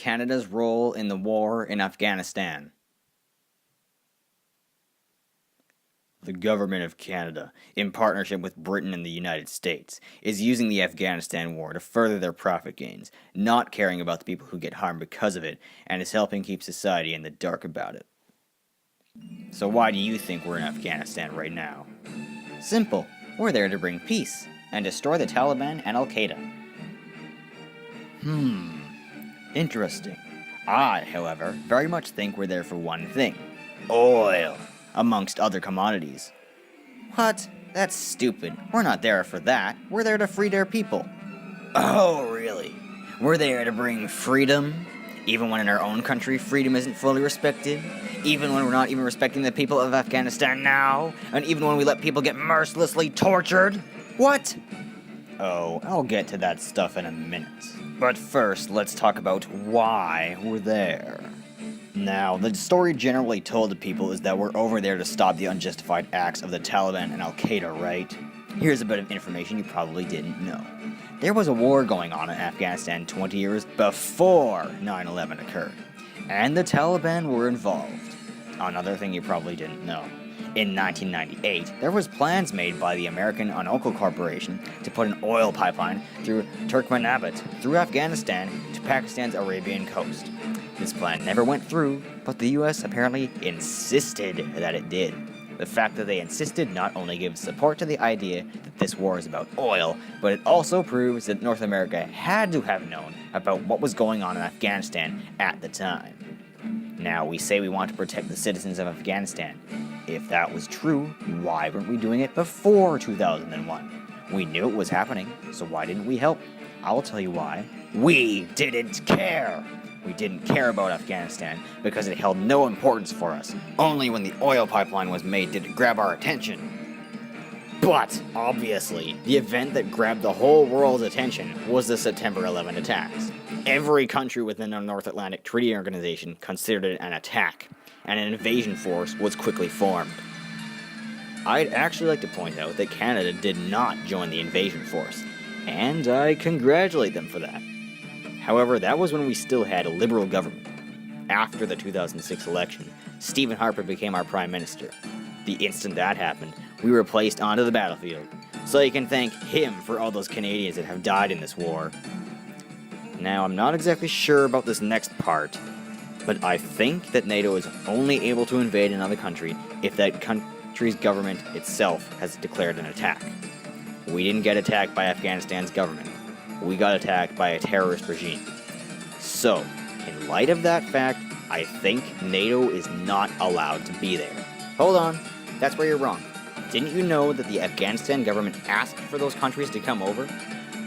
Canada's role in the war in Afghanistan? The government of Canada, in partnership with Britain and the United States, is using the Afghanistan war to further their profit gains, not caring about the people who get harmed because of it, and is helping keep society in the dark about it. So why do you think we're in Afghanistan right now? Simple. We're there to bring peace and destroy the Taliban and Al-Qaeda. Interesting. I, however, very much think we're there for one thing. Oil, amongst other commodities. What? That's stupid. We're not there for that. We're there to free their people. Oh, really? We're there to bring freedom? Even when in our own country freedom isn't fully respected? Even when we're not even respecting the people of Afghanistan now? And even when we let people get mercilessly tortured? What? Oh, I'll get to that stuff in a minute. But first, let's talk about why we're there. Now, the story generally told to people is that we're over there to stop the unjustified acts of the Taliban and Al-Qaeda, right? Here's a bit of information you probably didn't know. There was a war going on in Afghanistan 20 years before 9/11 occurred, and the Taliban were involved. Another thing you probably didn't know. In 1998, there was plans made by the American Unoco Corporation to put an oil pipeline through Turkmenabat, through Afghanistan, to Pakistan's Arabian coast. This plan never went through, but the US apparently insisted that it did. The fact that they insisted not only gives support to the idea that this war is about oil, but it also proves that North America had to have known about what was going on in Afghanistan at the time. Now, we say we want to protect the citizens of Afghanistan. If that was true, why weren't we doing it before 2001? We knew it was happening, so why didn't we help? I'll tell you why. We didn't care! We didn't care about Afghanistan because it held no importance for us. Only when the oil pipeline was made did it grab our attention. But, obviously, the event that grabbed the whole world's attention was the September 11 attacks. Every country within the North Atlantic Treaty Organization considered it an attack, and an invasion force was quickly formed. I'd actually like to point out that Canada did not join the invasion force, and I congratulate them for that. However, that was when we still had a liberal government. After the 2006 election, Stephen Harper became our prime minister. The instant that happened, we were placed onto the battlefield, so you can thank him for all those Canadians that have died in this war. Now, I'm not exactly sure about this next part, but I think that NATO is only able to invade another country if that country's government itself has declared an attack. We didn't get attacked by Afghanistan's government. We got attacked by a terrorist regime. So, in light of that fact, I think NATO is not allowed to be there. Hold on, that's where you're wrong. Didn't you know that the Afghanistan government asked for those countries to come over?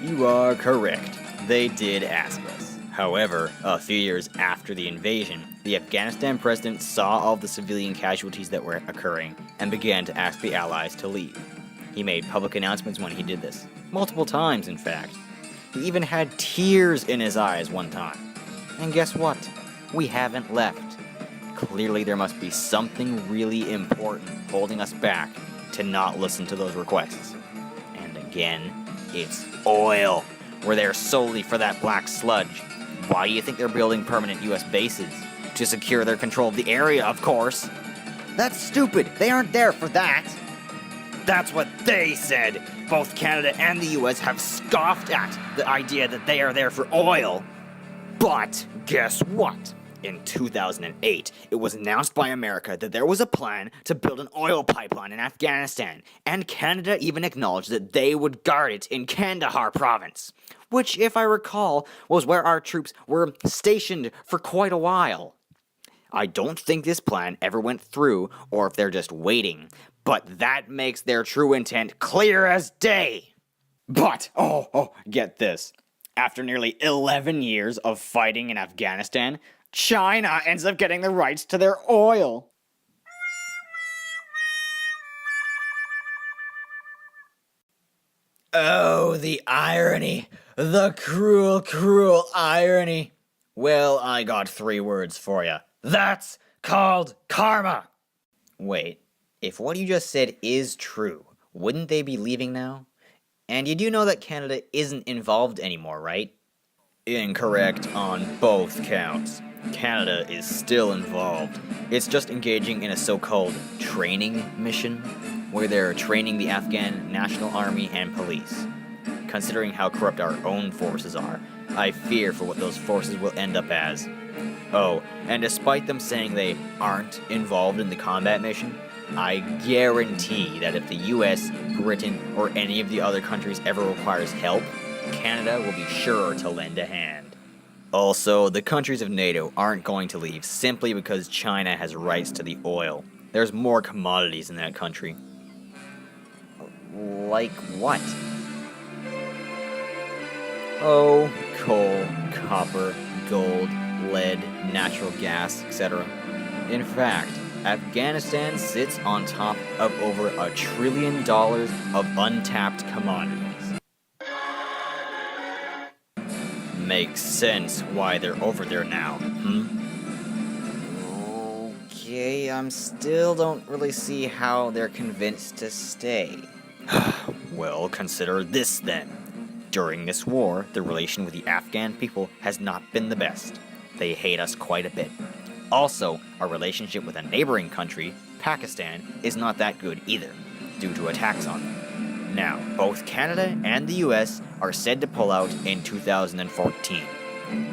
You are correct. They did ask us. However, a few years after the invasion, the Afghanistan president saw all the civilian casualties that were occurring and began to ask the allies to leave. He made public announcements when he did this. Multiple times, in fact. He even had tears in his eyes one time. And guess what? We haven't left. Clearly there must be something really important holding us back to not listen to those requests. And again, it's oil. We're there solely for that black sludge. Why do you think they're building permanent US bases? To secure their control of the area, of course. That's stupid. They aren't there for that. That's what they said. Both Canada and the US have scoffed at the idea that they are there for oil. But guess what? In 2008, it was announced by America that there was a plan to build an oil pipeline in Afghanistan, and Canada even acknowledged that they would guard it in Kandahar province, which, if I recall, was where our troops were stationed for quite a while. I don't think this plan ever went through, or if they're just waiting, but that makes their true intent clear as day. But, get this. After nearly 11 years of fighting in Afghanistan, China ends up getting the rights to their oil. Oh, the irony. The cruel, cruel irony. Well, I got 3 words for you. That's called karma. Wait, if what you just said is true, wouldn't they be leaving now? And you do know that Canada isn't involved anymore, right? Incorrect on both counts. Canada is still involved. It's just engaging in a so-called training mission, where they're training the Afghan National Army and police. Considering how corrupt our own forces are, I fear for what those forces will end up as. Oh, and despite them saying they aren't involved in the combat mission, I guarantee that if the US, Britain, or any of the other countries ever requires help, Canada will be sure to lend a hand. Also, the countries of NATO aren't going to leave simply because China has rights to the oil. There's more commodities in that country. Like what? Oh, coal, copper, gold, lead, natural gas, etc. In fact, Afghanistan sits on top of over $1 trillion of untapped commodities. Makes sense why they're over there now, Okay, still don't really see how they're convinced to stay. Well, consider this then. During this war, the relation with the Afghan people has not been the best. They hate us quite a bit. Also, our relationship with a neighboring country, Pakistan, is not that good either, due to attacks on them. Now, both Canada and the US are said to pull out in 2014.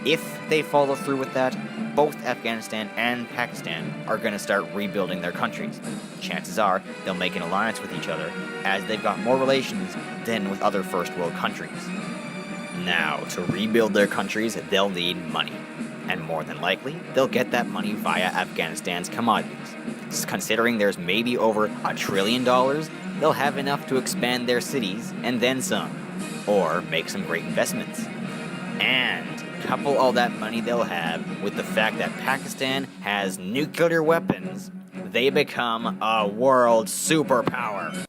If they follow through with that, both Afghanistan and Pakistan are going to start rebuilding their countries. Chances are they'll make an alliance with each other, as they've got more relations than with other first world countries. Now, to rebuild their countries, they'll need money. And more than likely, they'll get that money via Afghanistan's commodities. Considering there's maybe over $1 trillion, they'll have enough to expand their cities and then some, or make some great investments. And couple all that money they'll have with the fact that Pakistan has nuclear weapons, they become a world superpower.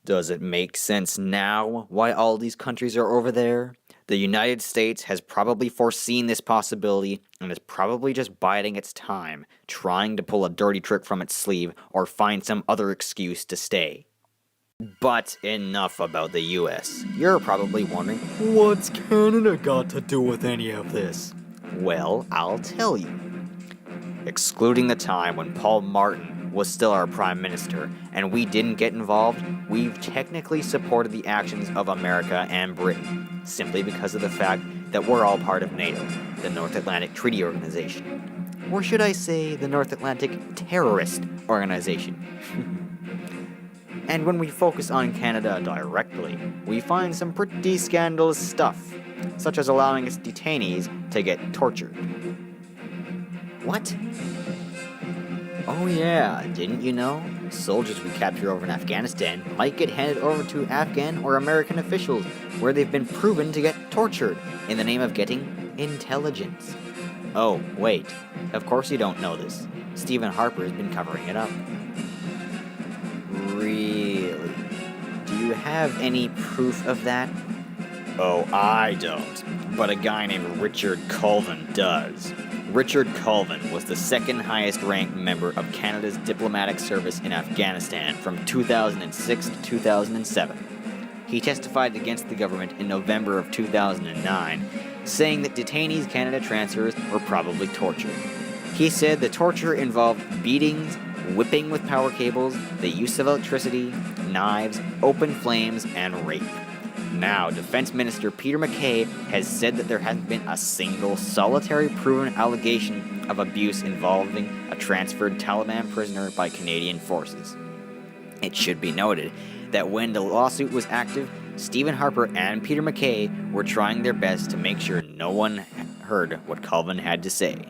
Does it make sense now why all these countries are over there? The United States has probably foreseen this possibility and is probably just biding its time, trying to pull a dirty trick from its sleeve or find some other excuse to stay. But enough about the US. You're probably wondering, what's Canada got to do with any of this? Well, I'll tell you. Excluding the time when Paul Martin was still our Prime Minister and we didn't get involved, we've technically supported the actions of America and Britain, simply because of the fact that we're all part of NATO, the North Atlantic Treaty Organization. Or should I say, the North Atlantic Terrorist Organization. And when we focus on Canada directly, we find some pretty scandalous stuff, such as allowing its detainees to get tortured. What? Oh yeah, didn't you know? Soldiers we capture over in Afghanistan might get handed over to Afghan or American officials, where they've been proven to get tortured in the name of getting intelligence. Oh, wait, of course you don't know this. Stephen Harper has been covering it up. Really? Do you have any proof of that? Oh, I don't, but a guy named Richard Colvin does. Richard Colvin was the second highest ranked member of Canada's diplomatic service in Afghanistan from 2006 to 2007. He testified against the government in November of 2009, saying that detainees Canada transfers were probably tortured. He said the torture involved beatings, whipping with power cables, the use of electricity, knives, open flames, and rape. Now, Defense Minister Peter MacKay has said that there hasn't been a single solitary proven allegation of abuse involving a transferred Taliban prisoner by Canadian forces. It should be noted that when the lawsuit was active, Stephen Harper and Peter MacKay were trying their best to make sure no one heard what Colvin had to say.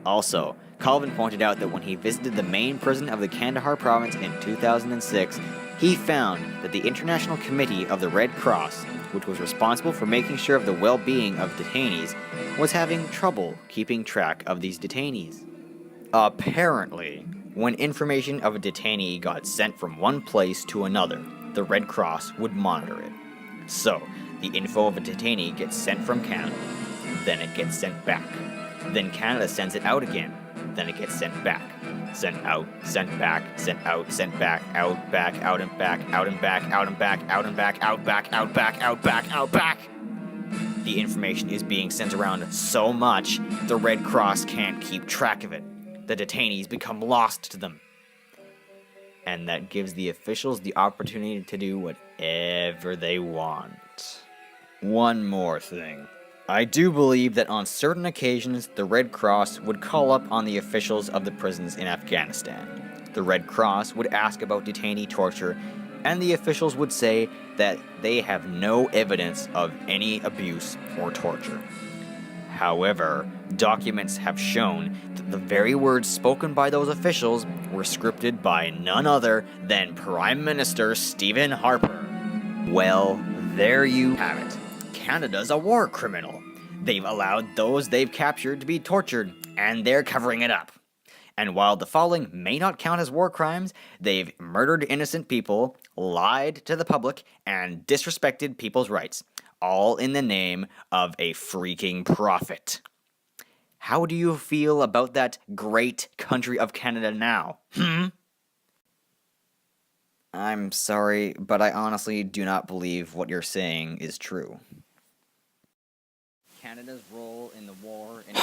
Also, Colvin pointed out that when he visited the main prison of the Kandahar province in 2006, he found that the International Committee of the Red Cross, which was responsible for making sure of the well-being of detainees, was having trouble keeping track of these detainees. Apparently, when information of a detainee got sent from one place to another, the Red Cross would monitor it. So, the info of a detainee gets sent from Canada, then it gets sent back. Then Canada sends it out again, then it gets sent back. Sent out, sent back, sent out, sent back, out, back, out and back, out and back, out and back, out and back, out back, out back, out back, out back. The information is being sent around so much, the Red Cross can't keep track of it. The detainees become lost to them. And that gives the officials the opportunity to do whatever they want. One more thing. I do believe that on certain occasions, the Red Cross would call up on the officials of the prisons in Afghanistan. The Red Cross would ask about detainee torture, and the officials would say that they have no evidence of any abuse or torture. However, documents have shown that the very words spoken by those officials were scripted by none other than Prime Minister Stephen Harper. Well, there you have it. Canada's a war criminal. They've allowed those they've captured to be tortured, and they're covering it up. And while the following may not count as war crimes, they've murdered innocent people, lied to the public, and disrespected people's rights, all in the name of a freaking profit. How do you feel about that great country of Canada now? I'm sorry, but I honestly do not believe what you're saying is true. Canada's role in the war in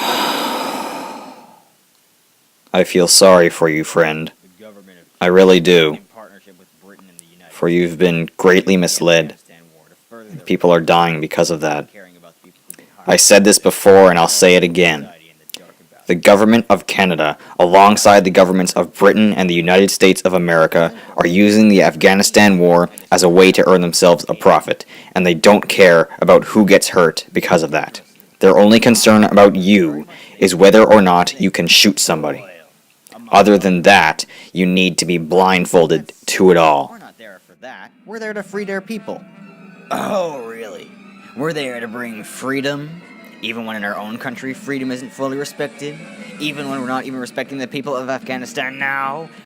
I feel sorry for you, friend. I really do. For you've been greatly misled. People are dying because of that. I said this before and I'll say it again. The government of Canada, alongside the governments of Britain and the United States of America, are using the Afghanistan war as a way to earn themselves a profit, and they don't care about who gets hurt because of that. Their only concern about you is whether or not you can shoot somebody. Other than that, you need to be blindfolded to it all. We're not there for that. We're there to free their people. Oh, really? We're there to bring freedom? Even when in our own country freedom isn't fully respected? Even when we're not even respecting the people of Afghanistan now?